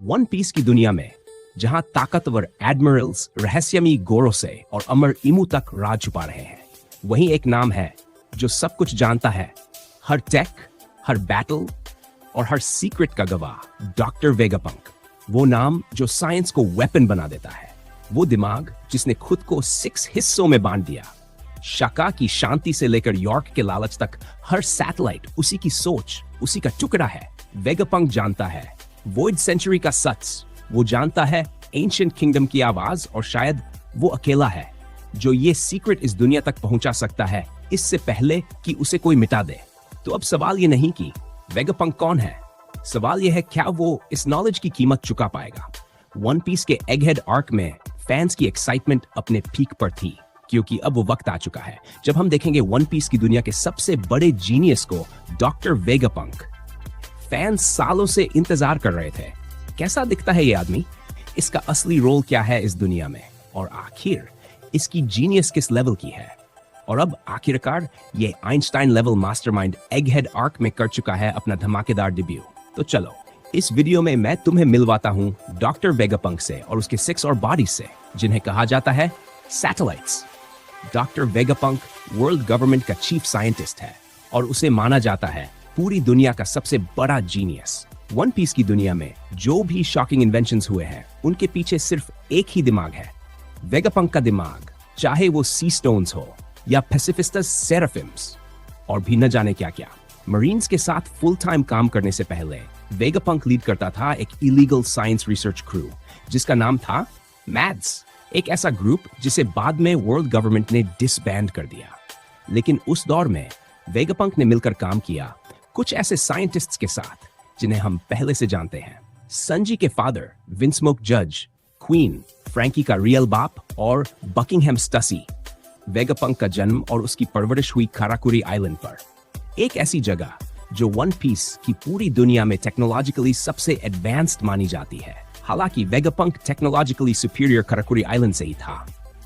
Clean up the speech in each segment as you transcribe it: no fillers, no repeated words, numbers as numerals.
One piece की दुनिया में जहां ताकतवर एडमिरल्स रहस्यमयी गोरोसे और अमर इमू तक राज छुपा रहे हैं, वहीं एक नाम है जो सब कुछ जानता है, हर टेक, हर बैटल और हर सीक्रेट का गवाह, डॉक्टर वेगापंक। वो नाम जो साइंस को वेपन बना देता है, वो दिमाग जिसने खुद को 6 हिस्सों में बांट दिया। शाका की शांति से लेकर यॉर्क के लालच तक हर सैटेलाइट उसी की सोच, उसी का टुकड़ा है। वेगापंक जानता है वॉइड सेंचुरी का सच, वो जानता है एंशिएंट किंगडम की आवाज, और शायद वो अकेला है जो ये सीक्रेट इस दुनिया तक पहुंचा सकता है इससे पहले कि उसे कोई मिटा दे। तो अब सवाल ये नहीं कि वेगापंक कौन है, सवाल यह है क्या वो इस नॉलेज की कीमत चुका पाएगा। वन पीस के एगहेड आर्क में फैंस की एक्साइटमेंट अपने पीक पर थी, क्योंकि अब वो वक्त आ चुका है जब हम देखेंगे वन पीस की दुनिया के सबसे बड़े जीनियस को, डॉक्टर वेगापंक। फैंस सालों से इंतजार कर रहे थे, कैसा दिखता है ये आदमी, इसका असली रोल क्या है इस दुनिया में, और आखिर इसकी जीनियस किस लेवल की है। और अब आखिरकार ये Einstein level mastermind Egghead arc में कर चुका है अपना धमाकेदार डेब्यू। तो चलो इस वीडियो में मैं तुम्हें मिलवाता हूं डॉक्टर वेगापंक से और उसके 6 और बॉडीज से, जिन्हें कहा जाता है satellites. Doctor Vegapunk world government का चीफ साइंटिस्ट है और उसे माना जाता है पूरी दुनिया का सबसे बड़ा जीनियस। वन पीस की दुनिया में जो भी शॉकिंग इन्वेंशंस हुए हैं, उनके पीछे सिर्फ एक ही दिमाग है, वेगापंक का दिमाग। चाहे वो सी स्टोन्स हो या पेसिफिस्टस सेराफिम्स और भी न जाने क्या क्या। मरीन्स के साथ फुल टाइम काम करने से पहले वेगापंक लीड करता था एक इलीगल साइंस रिसर्च क्रू जिसका नाम था मैड्स, एक ऐसा ग्रुप जिसे बाद में वर्ल्ड गवर्नमेंट ने डिसबैंड कर दिया। लेकिन उस दौर में वेगापंक ने मिलकर काम किया कुछ ऐसे साइंटिस्ट्स के साथ जिन्हें हम पहले से जानते हैं। संजी के फादर विंसमोक जज, क्वीन फ्रैंकी का रियल बाप और बकिंगहैम स्टसी। वेगापंक का जन्म और उसकी परवरिश हुई काराकुरी आइलैंड पर, एक ऐसी जगह जो वन पीस की पूरी दुनिया में टेक्नोलॉजिकली सबसे एडवांस्ड मानी जाती है। हालांकि वेगापंक टेक्नोलॉजिकली सुपीरियर काराकुरी आइलैंड से ही था,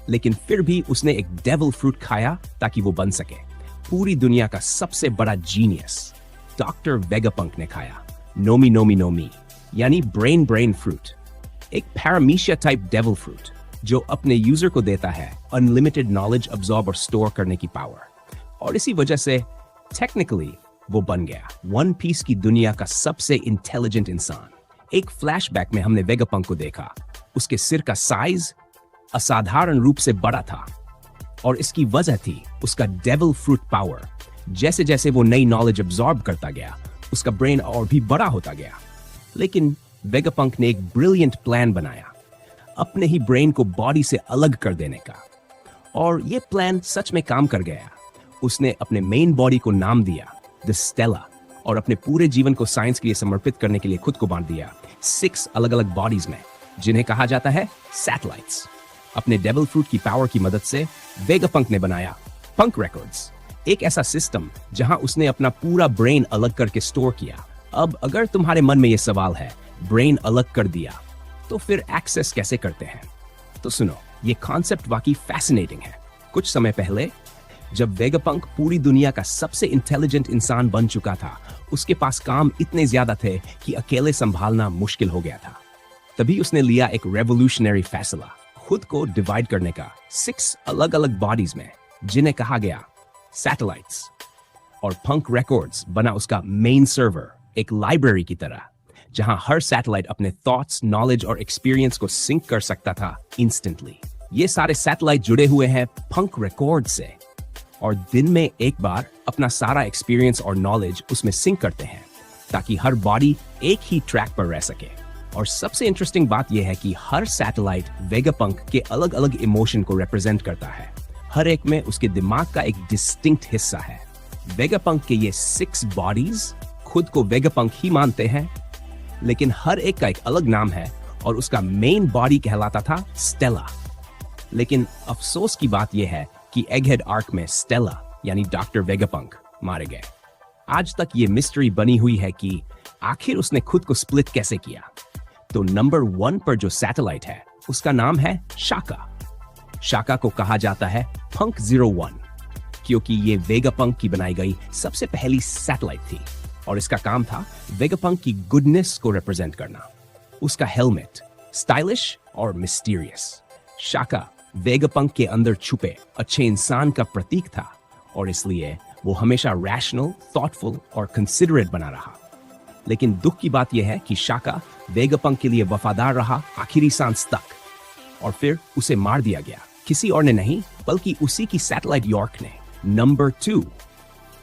लेकिन फिर भी उसने एक डेविल फ्रूट खाया ताकि वो बन सके पूरी दुनिया का सबसे बड़ा जीनियस। डॉक्टर वेगापंक ने खाया नोमी नोमी नोमी, यानी ब्रेन फ्रूट, एक पैरामीशिया टाइप डेविल फ्रूट जो अपने यूजर को देता है अनलिमिटेड नॉलेज अब्सॉर्ब और स्टोर करने की पावर। और इसी वजह से टेक्निकली वो बन गया वन पीस की दुनिया का सबसे इंटेलिजेंट इंसान। एक फ्लैशबैक में हमने वेगापंक को देखा, उसके सिर का साइज असाधारण रूप से बड़ा था और इसकी वजह थी उसका डेविल फ्रूट पावर। जैसे जैसे वो नई नॉलेज अब्सॉर्ब करता गया, उसका ब्रेन और भी बड़ा होता गया। लेकिन वेगापंक ने एक ब्रिलियंट प्लान बनाया अपने ही ब्रेन को बॉडी से अलग कर देने का, और ये प्लान सच में काम कर गया। उसने अपने मेन बॉडी को नाम दिया द स्टेला और अपने पूरे जीवन को साइंस के लिए समर्पित करने के लिए खुद को बांट दिया 6 अलग अलग बॉडीज में, जिन्हें कहा जाता है सैटेलाइट्स। अपने डेविल फ्रूट की पावर की मदद से वेगापंक ने बनाया पंक रिकॉर्ड्स, एक ऐसा सिस्टम जहां उसने अपना पूरा ब्रेन अलग करके स्टोर किया। अब अगर तुम्हारे मन में यह सवाल है, ब्रेन अलग कर दिया तो फिर एक्सेस कैसे करते हैं, तो सुनो, ये कॉन्सेप्ट वाकई फैसिनेटिंग है। कुछ समय पहले जब वेगापंक पूरी दुनिया का सबसे इंटेलिजेंट इंसान बन चुका था, उसके पास काम इतने ज्यादा थे कि अकेले संभालना मुश्किल हो गया था। तभी उसने लिया एक रेवोल्यूशनरी फैसला, खुद को डिवाइड करने का 6 अलग अलग बॉडीज में, जिन्हें कहा गया सैटेलाइट्स। और पंक रिकॉर्ड्स बना उसका मेन सर्वर, एक लाइब्रेरी की तरह, जहां हर सैटेलाइट अपने थॉट्स, नॉलेज और एक्सपीरियंस को सिंक कर सकता था इंस्टेंटली। ये सारे सैटेलाइट जुड़े हुए हैं पंक रिकॉर्ड से और दिन में एक बार अपना सारा एक्सपीरियंस और नॉलेज उसमें सिंक करते हैं ताकि हर बॉडी एक ही ट्रैक पर रह सके। और सबसे इंटरेस्टिंग बात यह है कि हर सैटेलाइट वेगापंक के अलग अलग इमोशन को रिप्रेजेंट करता है। हर एक में उसके दिमाग का एक डिस्टिंक्ट हिस्सा है। वेगापंक के ये 6 बॉडीज खुद को वेगापंक ही मानते हैं, लेकिन हर एक का एक अलग नाम है और उसका मेन बॉडी कहलाता था स्टेला। लेकिन अफसोस की बात यह है कि एगहेड आर्क में स्टेला यानी डॉक्टर वेगापंक मारे गए। आज तक ये मिस्ट्री बनी हुई है कि आखिर उसने खुद को स्प्लिट कैसे किया। तो नंबर 1 पर जो सैटेलाइट है उसका नाम है शाका। शाका को कहा जाता है पंक 01 क्योंकि ये वेगापंक की बनाई गई सबसे पहली सैटेलाइट थी और इसका काम था वेगापंक की गुडनेस को रिप्रेजेंट करना। उसका हेलमेट स्टाइलिश और मिस्टीरियस। शाका वेगापंक के अंदर छुपे अच्छे इंसान का प्रतीक था और इसलिए वो हमेशा रैशनल, थॉटफुल और कंसिडरेट बना रहा। लेकिन दुख की बात यह है कि शाका वेगापंक के लिए वफादार रहा आखिरी सांस तक और फिर उसे मार दिया गया, किसी और ने नहीं बल्कि उसी की सैटेलाइट यॉर्क ने। नंबर 2,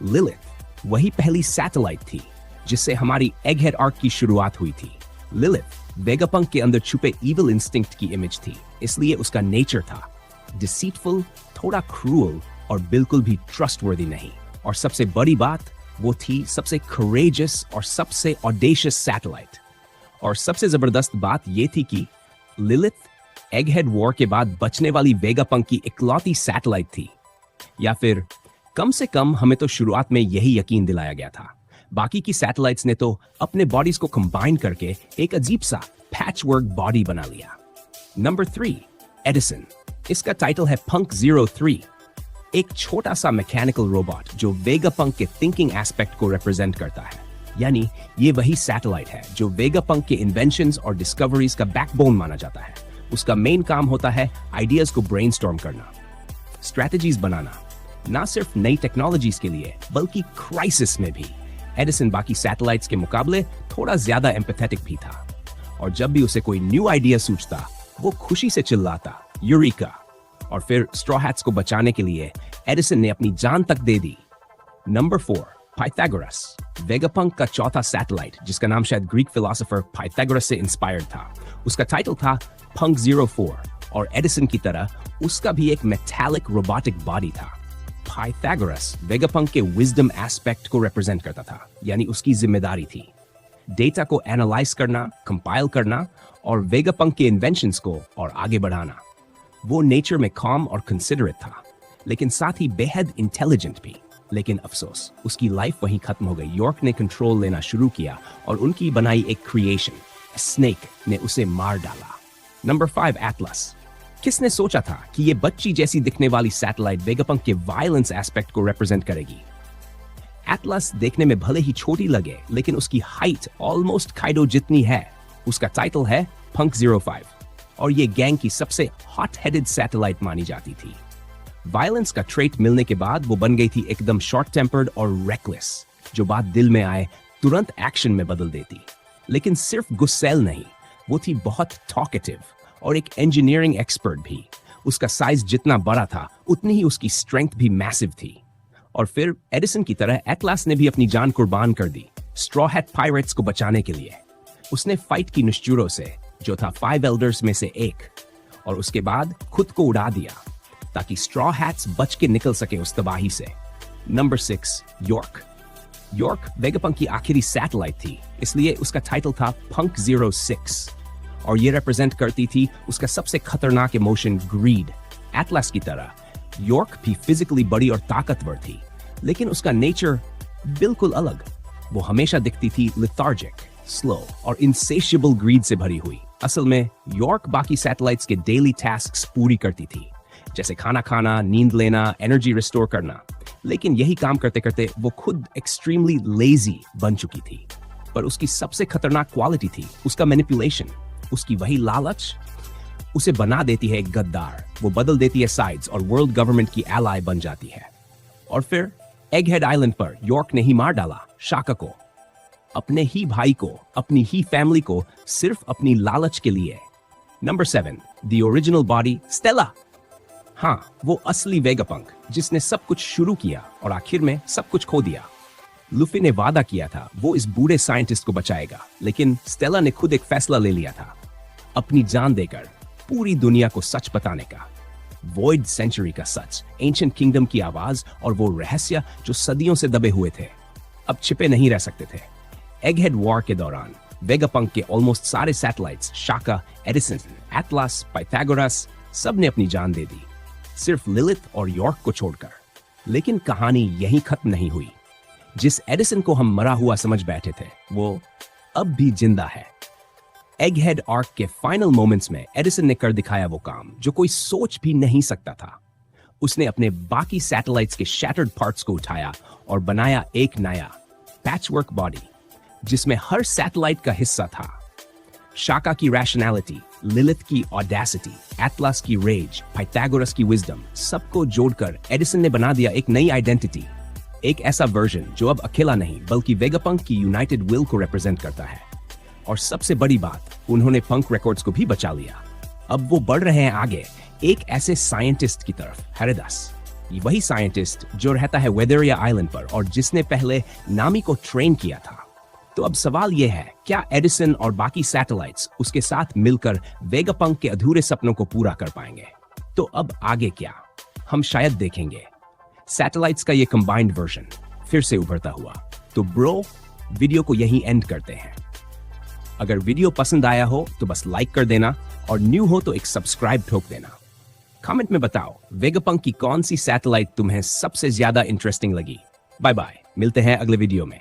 लिलिथ वही पहली सैटेलाइट थी जिससे हमारी एगहेड आर्क की शुरुआत हुई थी। लिलिथ वेगापंक के अंदर छुपे इविल इंस्टिंक्ट की इमेज थी, इसलिए उसका नेचर था डिसीटफुल, थोड़ा क्रूअल और बिल्कुल भी ट्रस्टवर्दी नहीं। और सबसे बड़ी बात वो थी सबसे करेजियस और सबसे ऑडेशियस सैटेलाइट। और सबसे जबरदस्त बात ये थी कि लिलिथ एगहेड वॉर के बाद बचने वाली वेगापंक की इकलौती सैटेलाइट थी, या फिर कम से कम हमें तो शुरुआत में यही यकीन दिलाया गया था। बाकी की सैटेलाइट्स ने तो अपने बॉडीज को कंबाइन करके एक अजीब सा पैचवर्क बॉडी बना लिया। Number 3, Edison. इसका टाइटल है पंक 03, एक छोटा सा मैकेनिकल रोबोट जो वेगापंक के थिंकिंग एस्पेक्ट को रिप्रेजेंट करता है। यानी ये वही सैटेलाइट है जो वेगापंक के इन्वेंशंस और डिस्कवरीज का बैकबोन माना जाता है। उसका मेन काम होता है आइडियाज को ब्रेनस्टॉर्म करना, स्ट्रेटजीज बनाना, ना सिर्फ नई टेक्नोलॉजीज के लिए बल्कि क्राइसिस में भी। एडिसन बाकी सैटेलाइट्स के मुकाबले थोड़ा ज्यादा एम्पैथेटिक भी था और जब भी उसे कोई न्यू आइडिया सूझता वो खुशी से चिल्लाता यूरेका। और फिर स्ट्रॉ हैट्स को बचाने के लिए एडिसन ने अपनी जान तक दे दी। Number 4, Pythagoras. वेगापंक का चौथा सैटेलाइट जिसका नाम शायद ग्रीक फिलोसोफर पाइथागोरस से इंस्पायर्ड था। उसका टाइटल था पंक 04 और एडिसन की तरह उसका भी एक मेटालिक रोबोटिक बॉडी था। पाइथागोरस वेगापंक के विजडम एस्पेक्ट को रिप्रेजेंट करता था, यानी उसकी जिम्मेदारी थी डेटा को एनालाइज करना, कंपाइल करना और वेगापंक के इन्वेंशंस को और आगे बढ़ाना। वो नेचर में काम और कंसिडरेट था, लेकिन साथ ही बेहद इंटेलिजेंट भी। लेकिन अफसोस उसकी लाइफ वहीं खत्म हो गई। यॉर्क ने कंट्रोल लेना शुरू किया और उनकी बनाई एक क्रिएशन स्नेक ने उसे मार डाला। Number 5, Atlas. किसने सोचा था कि ये बच्ची जैसी दिखने वाली सैटेलाइट वेगापंक के वायलेंस एस्पेक्ट को रिप्रेजेंट करेगी। एटलस देखने में भले ही छोटी लगे लेकिन उसकी हाइट ऑलमोस्ट काइडो जितनी है। उसका टाइटल है पंक 05 और ये गैंग की सबसे हॉट हेडेड सैटेलाइट मानी जाती थी। वायलेंस का ट्रेट मिलने के बाद वो बन गई थी एकदम शॉर्ट टेम्पर्ड और रेकलेस, जो बात दिल में आए तुरंत एक्शन में बदल देती। लेकिन सिर्फ गुस्सैल नहीं, वो थी बहुत टॉकेटिव और एक इंजीनियरिंग एक्सपर्ट भी। उसका साइज जितना बड़ा था उतनी ही उसकी स्ट्रेंथ भी मैसिव थी। और फिर एडिसन की तरह एटलस ने भी अपनी जान कुर्बान कर दी स्ट्रॉ हैट पायरेट्स को बचाने के लिए। उसने फाइट की निश्चुरों से, जो था 5 एल्डर्स में से एक, और उसके बाद खुद को उड़ा दिया ताकि स्ट्रॉ हैट्स बच के निकल सके उस तबाही से। Number 6, York. यॉर्क वेगापंक की आखिरी सैटेलाइट थी, इसलिए उसका टाइटल था पंक 06 और ये रिप्रेजेंट करती थी उसका सबसे खतरनाक इमोशन ग्रीड। एटलस की तरह यॉर्क भी फिजिकली बड़ी और ताकतवर थी, लेकिन उसका नेचर बिल्कुल अलग। वो हमेशा दिखती थी लिथार्जिक, स्लो और इनसेशिएबल ग्रीड से भरी हुई। असल में यॉर्क बाकी सैटेलाइट्स के डेली टास्क्स पूरी करती थी, जैसे खाना खाना, नींद लेना, एनर्जी रिस्टोर करना। लेकिन यही काम करते करते वो खुद एक्सट्रीमली लेजी बन चुकी थी। पर उसकी सबसे खतरनाक क्वालिटी थी उसका मैनिपुलेशन। उसकी वही लालच उसे बना देती है एक गद्दार। वो बदल देती है साइड्स और वर्ल्ड गवर्नमेंट की एलाय बन जाती है। और फिर एगहेड आइलैंड पर यॉर्क ने ही मार डाला शाका को, अपने ही भाई को, अपनी ही फैमिली को, सिर्फ अपनी लालच के लिए। Number 7, the original body Stella. हाँ, वो असली वेगापंक जिसने सब कुछ शुरू किया और आखिर में सब कुछ खो दिया। लुफी ने वादा किया था वो इस बूढ़े साइंटिस्ट को बचाएगा, लेकिन स्टेला ने खुद एक फैसला ले लिया था, अपनी जान देकर पूरी दुनिया को सच बताने का। वॉइड सेंचुरी का सच, एंशिएंट किंगडम की आवाज और वो रहस्य जो सदियों से दबे हुए थे, अब छिपे नहीं रह सकते थे। एगहेड वॉर के दौरान वेगापंक के ऑलमोस्ट सारे सैटेलाइट्स, शाका, एडिसन, एटलस, पाइथागोरस, सब ने अपनी जान दे दी, सिर्फ लिलिथ और यॉर्क को छोड़कर। लेकिन कहानी यहीं खत्म नहीं हुई। जिस एडिसन को हम मरा हुआ समझ बैठे थे, वो अब भी जिंदा है। एगहेड आर्क के फाइनल मोमेंट्स में एडिसन ने कर दिखाया वो काम जो कोई सोच भी नहीं सकता था। उसने अपने बाकी सैटेलाइट्स के शैटर्ड पार्ट्स को उठाया और बनाया एक नया पैचवर्क बॉडी जिसमें हर सैटेलाइट का हिस्सा था। शाका की रैशनैलिटी, लिलिथ की ऑडेसिटी, एटलस की रेज, पाइथागोरस की विजडम, सबको जोड़कर एडिसन ने बना दिया एक नई आइडेंटिटी, एक ऐसा वर्जन जो अब अकेला नहीं बल्कि वेगापंक की यूनाइटेड विल को रिप्रेजेंट करता है। और सबसे बड़ी बात, उन्होंने पंक रिकॉर्ड्स को भी बचा लिया। अब वो बढ़ रहे हैं आगे एक ऐसे साइंटिस्ट की तरफ, हेरेदास, वही साइंटिस्ट जो रहता है वेदरिया आइलैंड पर और जिसने पहले नामी को ट्रेन किया था। तो अब सवाल यह है, क्या एडिसन और बाकी सैटेलाइट्स उसके साथ मिलकर वेगापंक के अधूरे सपनों को पूरा कर पाएंगे? तो अब आगे क्या, हम शायद देखेंगे सैटेलाइट्स का ये कंबाइंड वर्जन फिर से उभरता हुआ। तो ब्रो, वीडियो को यहीं एंड करते हैं। अगर वीडियो पसंद आया हो तो बस लाइक कर देना और न्यू हो तो एक सब्सक्राइब ठोक देना। कमेंट में बताओ वेगापंक की कौन सी सैटेलाइट तुम्हें सबसे ज्यादा इंटरेस्टिंग लगी। बाय बाय, मिलते हैं अगले वीडियो में।